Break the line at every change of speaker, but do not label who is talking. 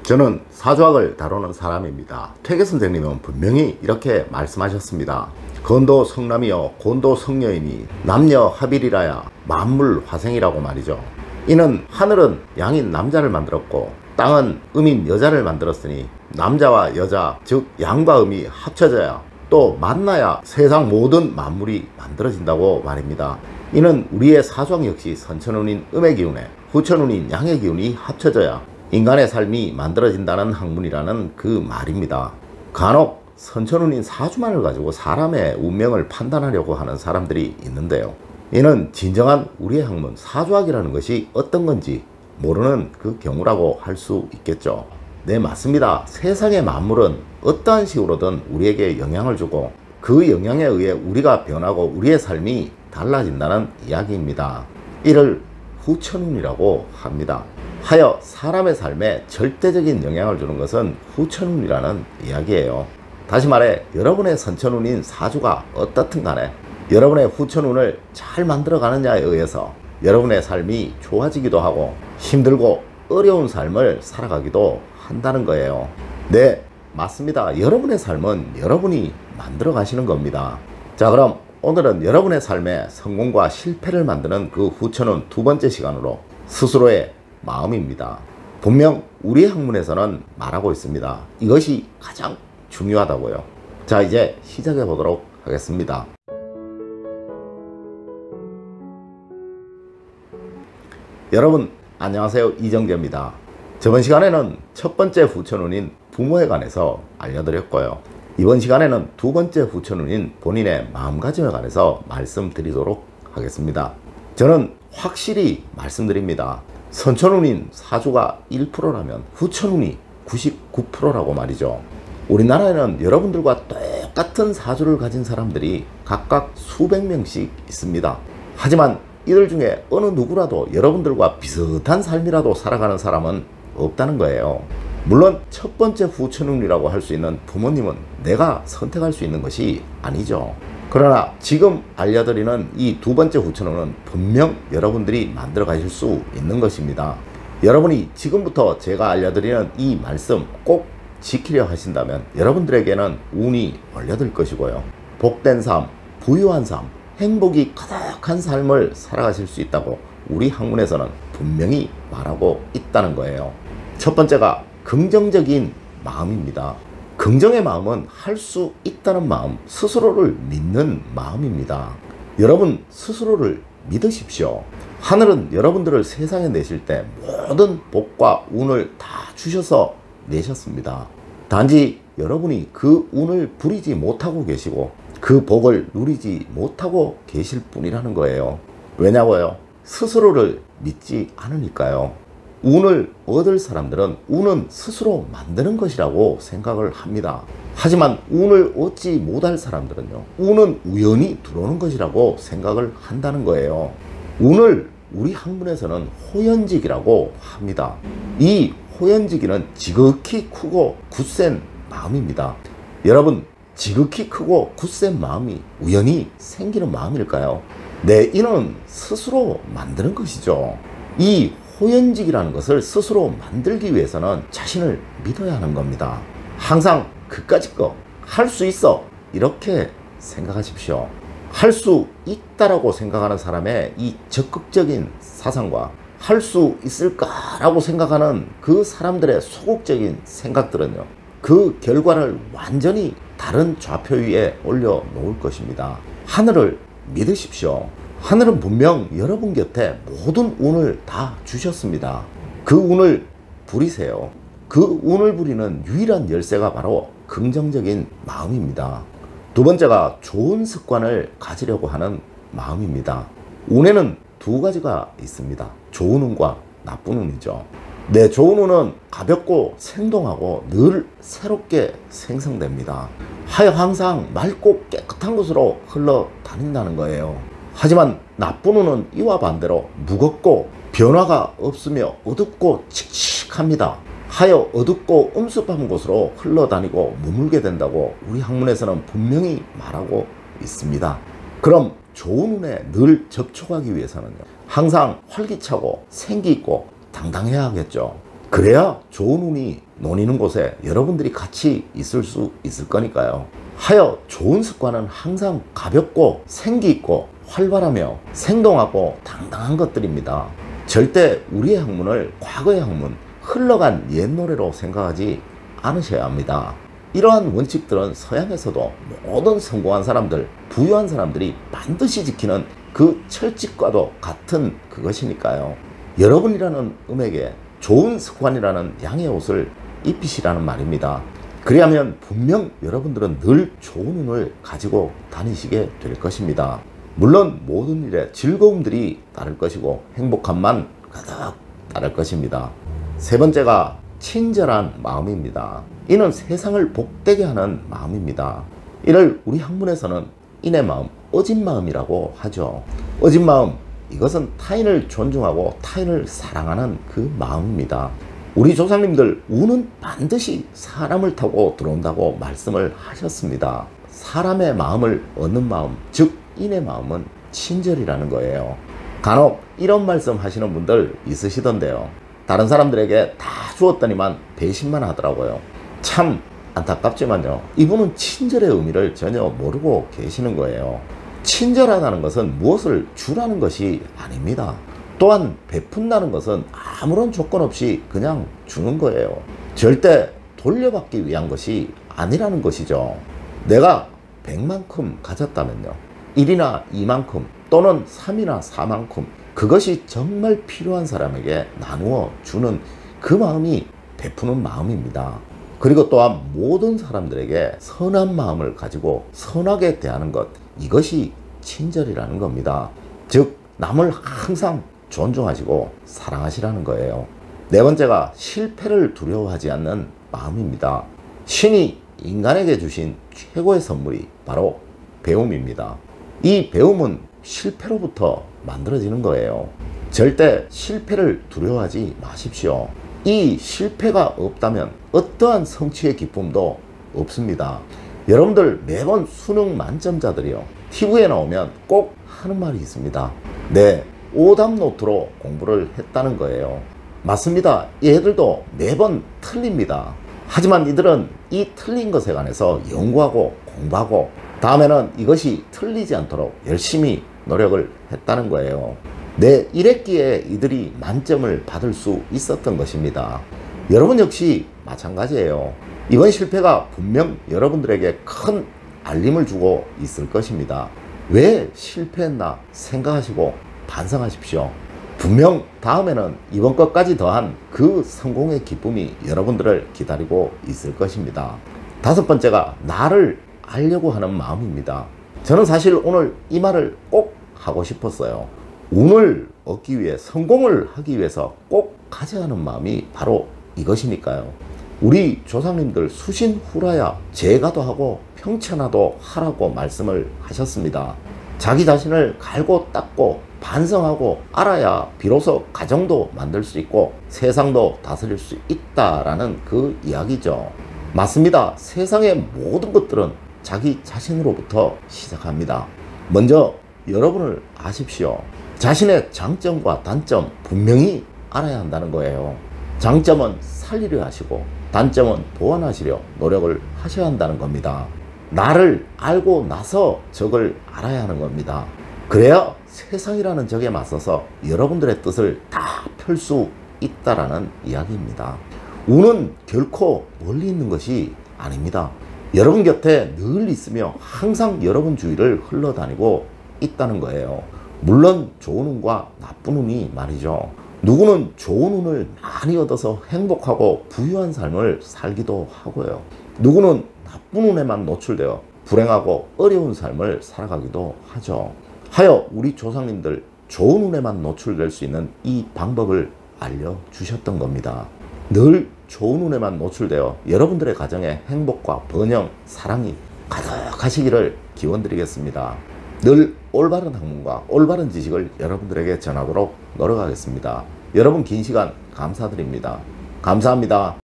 저는 사주학을 다루는 사람입니다. 퇴계 선생님은 분명히 이렇게 말씀하셨습니다. 건도 성남이여 곤도 성녀이니 남녀 합일이라야 만물 화생이라고 말이죠. 이는 하늘은 양인 남자를 만들었고 땅은 음인 여자를 만들었으니 남자와 여자 즉 양과 음이 합쳐져야 또 만나야 세상 모든 만물이 만들어진다고 말입니다. 이는 우리의 사주학 역시 선천운인 음의 기운에 후천운인 양의 기운이 합쳐져야 인간의 삶이 만들어진다는 학문이라는 그 말입니다. 간혹 선천운인 사주만을 가지고 사람의 운명을 판단하려고 하는 사람들이 있는데요. 이는 진정한 우리의 학문 사주학이라는 것이 어떤 건지 모르는 그 경우라고 할 수 있겠죠. 네, 맞습니다. 세상의 만물은 어떠한 식으로든 우리에게 영향을 주고 그 영향에 의해 우리가 변하고 우리의 삶이 달라진다는 이야기입니다. 이를 후천운이라고 합니다. 하여 사람의 삶에 절대적인 영향을 주는 것은 후천운이라는 이야기예요. 다시 말해 여러분의 선천운인 사주가 어떻든 간에 여러분의 후천운을 잘 만들어 가느냐에 의해서 여러분의 삶이 좋아지기도 하고 힘들고 어려운 삶을 살아가기도 한다는 거예요. 네, 맞습니다. 여러분의 삶은 여러분이 만들어 가시는 겁니다. 자, 그럼 오늘은 여러분의 삶에 성공과 실패를 만드는 그 후천운 두 번째 시간으로 스스로의 마음입니다. 분명 우리 학문에서는 말하고 있습니다. 이것이 가장 중요하다고요. 자, 이제 시작해 보도록 하겠습니다. 여러분 안녕하세요, 이정재입니다. 저번 시간에는 첫 번째 후천운인 부모에 관해서 알려드렸고요. 이번 시간에는 두 번째 후천운인 본인의 마음가짐에 관해서 말씀드리도록 하겠습니다. 저는 확실히 말씀드립니다. 선천운인 사주가 1%라면 후천운이 99%라고 말이죠. 우리나라에는 여러분들과 똑같은 사주를 가진 사람들이 각각 수백 명씩 있습니다. 하지만 이들 중에 어느 누구라도 여러분들과 비슷한 삶이라도 살아가는 사람은 없다는 거예요. 물론 첫 번째 후천운이라고 할 수 있는 부모님은 내가 선택할 수 있는 것이 아니죠. 그러나 지금 알려드리는 이 두 번째 후천운은 분명 여러분들이 만들어 가실 수 있는 것입니다. 여러분이 지금부터 제가 알려드리는 이 말씀 꼭 지키려 하신다면 여러분들에게는 운이 몰려들 것이고요. 복된 삶, 부유한 삶, 행복이 가득한 삶을 살아가실 수 있다고 우리 학문에서는 분명히 말하고 있다는 거예요. 첫 번째가 긍정적인 마음입니다. 긍정의 마음은 할 수 있다는 마음, 스스로를 믿는 마음입니다. 여러분 스스로를 믿으십시오. 하늘은 여러분들을 세상에 내실 때 모든 복과 운을 다 주셔서 내셨습니다. 단지 여러분이 그 운을 부리지 못하고 계시고 그 복을 누리지 못하고 계실 뿐이라는 거예요. 왜냐고요? 스스로를 믿지 않으니까요. 운을 얻을 사람들은 운은 스스로 만드는 것이라고 생각을 합니다. 하지만 운을 얻지 못할 사람들은요, 운은 우연히 들어오는 것이라고 생각을 한다는 거예요. 운을 우리 학문에서는 호연지기라고 합니다. 이 호연지기는 지극히 크고 굳센 마음입니다. 여러분, 지극히 크고 굳센 마음이 우연히 생기는 마음일까요? 네, 이는 스스로 만드는 것이죠. 이 호연직이라는 것을 스스로 만들기 위해서는 자신을 믿어야 하는 겁니다. 항상 그까짓 거 할 수 있어 이렇게 생각하십시오. 할 수 있다라고 생각하는 사람의 이 적극적인 사상과 할 수 있을까라고 생각하는 그 사람들의 소극적인 생각들은요, 그 결과를 완전히 다른 좌표 위에 올려놓을 것입니다. 하늘을 믿으십시오. 하늘은 분명 여러분 곁에 모든 운을 다 주셨습니다. 그 운을 부리세요. 그 운을 부리는 유일한 열쇠가 바로 긍정적인 마음입니다. 두 번째가 좋은 습관을 가지려고 하는 마음입니다. 운에는 두 가지가 있습니다. 좋은 운과 나쁜 운이죠. 네, 좋은 운은 가볍고 생동하고 늘 새롭게 생성됩니다. 하여 항상 맑고 깨끗한 곳으로 흘러다닌다는 거예요. 하지만 나쁜 운은 이와 반대로 무겁고 변화가 없으며 어둡고 칙칙합니다. 하여 어둡고 음습한 곳으로 흘러다니고 머물게 된다고 우리 학문에서는 분명히 말하고 있습니다. 그럼 좋은 운에 늘 접촉하기 위해서는요, 항상 활기차고 생기 있고 당당해야 하겠죠. 그래야 좋은 운이 논이는 곳에 여러분들이 같이 있을 수 있을 거니까요. 하여 좋은 습관은 항상 가볍고 생기 있고 활발하며 생동하고 당당한 것들입니다. 절대 우리의 학문을 과거의 학문, 흘러간 옛 노래로 생각하지 않으셔야 합니다. 이러한 원칙들은 서양에서도 모든 성공한 사람들, 부유한 사람들이 반드시 지키는 그 철칙과도 같은 그것이니까요. 여러분이라는 음에게 좋은 습관이라는 양의 옷을 입히시라는 말입니다. 그리하면 분명 여러분들은 늘 좋은 운을 가지고 다니시게 될 것입니다. 물론 모든 일에 즐거움들이 따를 것이고 행복함만 가득 따를 것입니다. 세 번째가 친절한 마음입니다. 이는 세상을 복되게 하는 마음입니다. 이를 우리 학문에서는 인의 마음, 어진 마음이라고 하죠. 어진 마음, 이것은 타인을 존중하고 타인을 사랑하는 그 마음입니다. 우리 조상님들 운은 반드시 사람을 타고 들어온다고 말씀을 하셨습니다. 사람의 마음을 얻는 마음, 즉 인의 마음은 친절이라는 거예요. 간혹 이런 말씀 하시는 분들 있으시던데요. 다른 사람들에게 다 주었더니만 배신만 하더라고요. 참 안타깝지만요, 이분은 친절의 의미를 전혀 모르고 계시는 거예요. 친절하다는 것은 무엇을 주라는 것이 아닙니다. 또한 베푼다는 것은 아무런 조건 없이 그냥 주는 거예요. 절대 돌려받기 위한 것이 아니라는 것이죠. 내가 100만큼 가졌다면요, 1이나 2만큼 또는 3이나 4만큼 그것이 정말 필요한 사람에게 나누어 주는 그 마음이 베푸는 마음입니다. 그리고 또한 모든 사람들에게 선한 마음을 가지고 선하게 대하는 것, 이것이 친절이라는 겁니다. 즉 남을 항상 존중하시고 사랑하시라는 거예요. 네 번째가 실패를 두려워하지 않는 마음입니다. 신이 인간에게 주신 최고의 선물이 바로 배움입니다. 이 배움은 실패로부터 만들어지는 거예요. 절대 실패를 두려워하지 마십시오. 이 실패가 없다면 어떠한 성취의 기쁨도 없습니다. 여러분들 매번 수능 만점자들이요, TV에 나오면 꼭 하는 말이 있습니다. 네, 오답 노트로 공부를 했다는 거예요. 맞습니다. 얘들도 매번 틀립니다. 하지만 이들은 이 틀린 것에 관해서 연구하고 공부하고 다음에는 이것이 틀리지 않도록 열심히 노력을 했다는 거예요. 내 1학기에 이들이 만점을 받을 수 있었던 것입니다. 여러분 역시 마찬가지예요. 이번 실패가 분명 여러분들에게 큰 알림을 주고 있을 것입니다. 왜 실패했나 생각하시고 반성하십시오. 분명 다음에는 이번 것까지 더한 그 성공의 기쁨이 여러분들을 기다리고 있을 것입니다. 다섯 번째가 나를 알려고 하는 마음입니다. 저는 사실 오늘 이 말을 꼭 하고 싶었어요. 운을 얻기 위해, 성공을 하기 위해서 꼭 가져야 하는 마음이 바로 이것이니까요. 우리 조상님들 수신후라야 제가도 하고 평천하도 하라고 말씀을 하셨습니다. 자기 자신을 갈고 닦고 반성하고 알아야 비로소 가정도 만들 수 있고 세상도 다스릴 수 있다라는 그 이야기죠. 맞습니다. 세상의 모든 것들은 자기 자신으로부터 시작합니다. 먼저 여러분을 아십시오. 자신의 장점과 단점 분명히 알아야 한다는 거예요. 장점은 살리려 하시고 단점은 보완하시려 노력을 하셔야 한다는 겁니다. 나를 알고 나서 적을 알아야 하는 겁니다. 그래야 세상이라는 적에 맞서서 여러분들의 뜻을 다 펼 수 있다라는 이야기입니다. 운은 결코 멀리 있는 것이 아닙니다. 여러분 곁에 늘 있으며 항상 여러분 주위를 흘러다니고 있다는 거예요. 물론 좋은 운과 나쁜 운이 말이죠. 누구는 좋은 운을 많이 얻어서 행복하고 부유한 삶을 살기도 하고요. 누구는 나쁜 운에만 노출되어 불행하고 어려운 삶을 살아가기도 하죠. 하여 우리 조상님들 좋은 운에만 노출될 수 있는 이 방법을 알려주셨던 겁니다. 늘 좋은 운에만 노출되어 여러분들의 가정에 행복과 번영, 사랑이 가득하시기를 기원드리겠습니다. 늘 올바른 학문과 올바른 지식을 여러분들에게 전하도록 노력하겠습니다. 여러분 긴 시간 감사드립니다. 감사합니다.